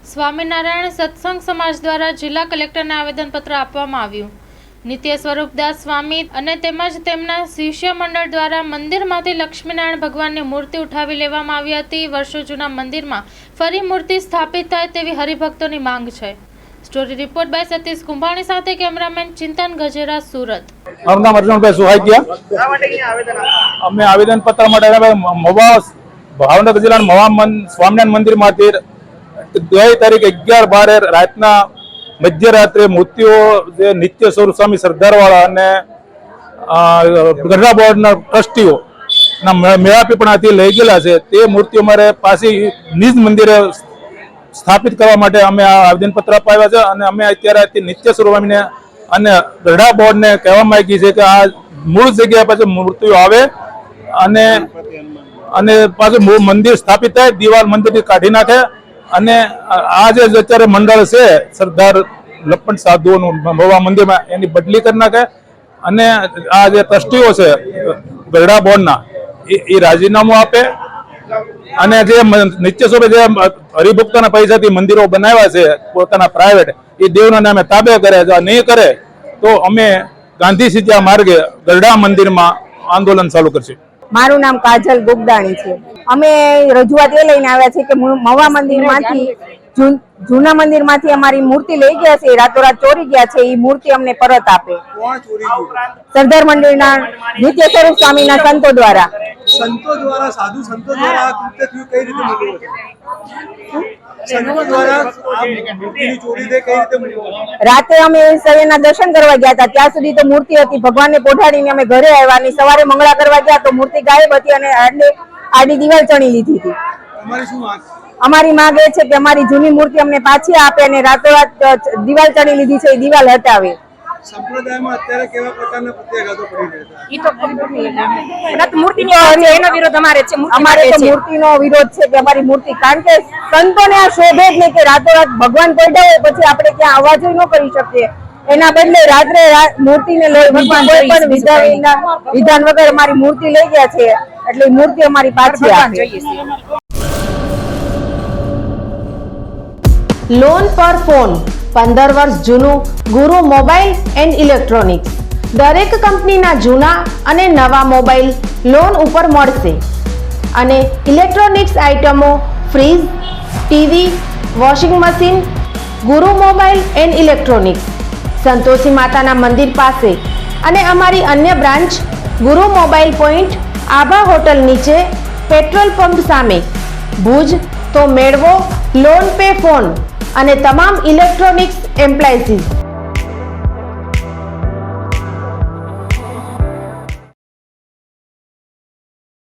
સ્વામિનારાયણ સત્સંગ સમાજ દ્વારા જિલ્લા કલેક્ટરને આવેદનપત્ર આપવામાં આવ્યું। નિત્ય સ્વરૂપદાસ સ્વામી અને તેમજ તેમના શિષ્ય મંડળ દ્વારા મંદિરમાંથી લક્ષ્મીનારાયણ ભગવાનની મૂર્તિ ઉઠાવી લેવામાં આવી હતી। વર્ષો જૂના મંદિરમાં ફરી મૂર્તિ સ્થાપિત થાય તેવી હરિભક્તોની માંગ છે। Story report by Satish Kumbhani સાથે કેમેરામેન ચિંતન ગજેરા, સુરત। મારું નામ અર્જુનભાઈ સુહાગિયા। અમે આવેદનપત્ર માટે મવા ભાવનગર જિલ્લાના મવા સ્વામિનારાયણ મંદિરમાંથી 2 તારીખ 11/12 રાતના મધ્યરાત્રે મૂર્તિઓ જે નિત્ય સ્વરૂપ સ્વામી સરદારવાળા અને ગરડા બોર્ડના ટ્રસ્ટીઓ ના મેળાપીપણાથી લઈ ગયેલા છે। તે મૂર્તિઓ મારે પાછી નિજ મંદિરે સ્થાપિત કરવા માટે અમે આ આવેદનપત્ર અપાવ્યા છે અને અમે અત્યારે નિત્ય સ્વરૂપને અને ગરડા બોર્ડને કહેવા માંગીએ છીએ કે આ મૂળ જગ્યાએ પાછી મૂર્તિઓ આવે અને પાછું મંદિર સ્થાપિત થાય, દિવાલ મંદિરથી કાઢી નાખે અને આ જે અત્યારે મંડળ છે સરદાર લપણ સાધુઓનું મવા મંદિરમાં એની બદલી કરી નાખે અને આ જે ટ્રસ્ટીઓ છે ગરડા બોર્ડના એ રાજીનામું આપે અને જે નિત્ય સ્વરૂપે જે હરિભક્તોના પૈસાથી મંદિરો બનાવ્યા છે પોતાના પ્રાઇવેટ, એ દેવના નામે તાબે કરે। જો નહીં કરે તો અમે ગાંધી સીધા માર્ગે ગરડા મંદિરમાં આંદોલન ચાલુ કરશું। મારું નામ કાજલ ગુગદાણી છે। અમે રજૂઆત એ લઈને આવ્યા છે કે મવા મંદિરમાંથી જૂના મંદિરમાંથી અમારી મૂર્તિ લઈ ગયા છે, રાતોરાત ચોરી ગયા છે, એ મૂર્તિ અમને પરત આપે। સરદાર મંદિરના નિત્ય સ્વરૂપ સ્વામીના સંતો દ્વારા સાધુ સંતો દ્વારા કૃત્ય થયું, કઈ રીતે મળ્યું? સંતો દ્વારા મૂર્તિની ચોરી થઈ, કઈ રીતે મળ્યું? રાતે અમે સવારના દર્શન કરવા ગયા હતા, ત્યાં સુધી તો મૂર્તિ હતી, ભગવાનને પોઢાડીને અમે ઘરે આવ્યા અને સવારે મંગળા કરવા ગયા તો મૂર્તિ ગાયબ હતી અને આડી દિવાલ ચણી લીધી હતી। અમારી શું માંગ? અમારી માંગ એ છે કે અમારી જૂની મૂર્તિ અમને પાછી આપે અને રાતોરાત દિવાલ ચણી લીધી છે એ દિવાલ હટાવે। સંપ્રદાયમાં અત્યારે કેવા પ્રકારના પ્રત્યાઘાતો પડી રહ્યા છે? અમારે તો મૂર્તિનો વિરોધ છે કે અમારી મૂર્તિ, કારણ કે સંતોને આ શોભે જ નહીં કે રાતોરાત ભગવાન પડ્યા હોય પછી આપણે ત્યાં અવાજ ન કરી શકીએ, એના બદલે રાત્રે મૂર્તિને કોઈ પણ વિધાન વગર અમારી મૂર્તિ લઈ ગયા છે, એટલે મૂર્તિ અમારી પાછી આપે। લોન પર ફોન 15 વર્ષ જૂનું ગુરુ મોબાઈલ એન્ડ ઇલેક્ટ્રોનિક્સ। દરેક કંપનીના જૂના અને નવા મોબાઈલ લોન ઉપર મળશે અને ઇલેક્ટ્રોનિક્સ આઇટમો ફ્રીજ, ટીવી, વોશિંગ મશીન। ગુરુ મોબાઈલ એન્ડ ઇલેક્ટ્રોનિક્સ સંતોષી માતાના મંદિર પાસે અને અમારી અન્ય બ્રાન્ચ ગુરુ મોબાઈલ પોઈન્ટ આભા હોટલ નીચે, પેટ્રોલ પંપ સામે, ભુજ। તો મેળવો લોન પે ફોન અને તમામ ઇલેક્ટ્રોનિક્સ એપ્લાયન્સીસ।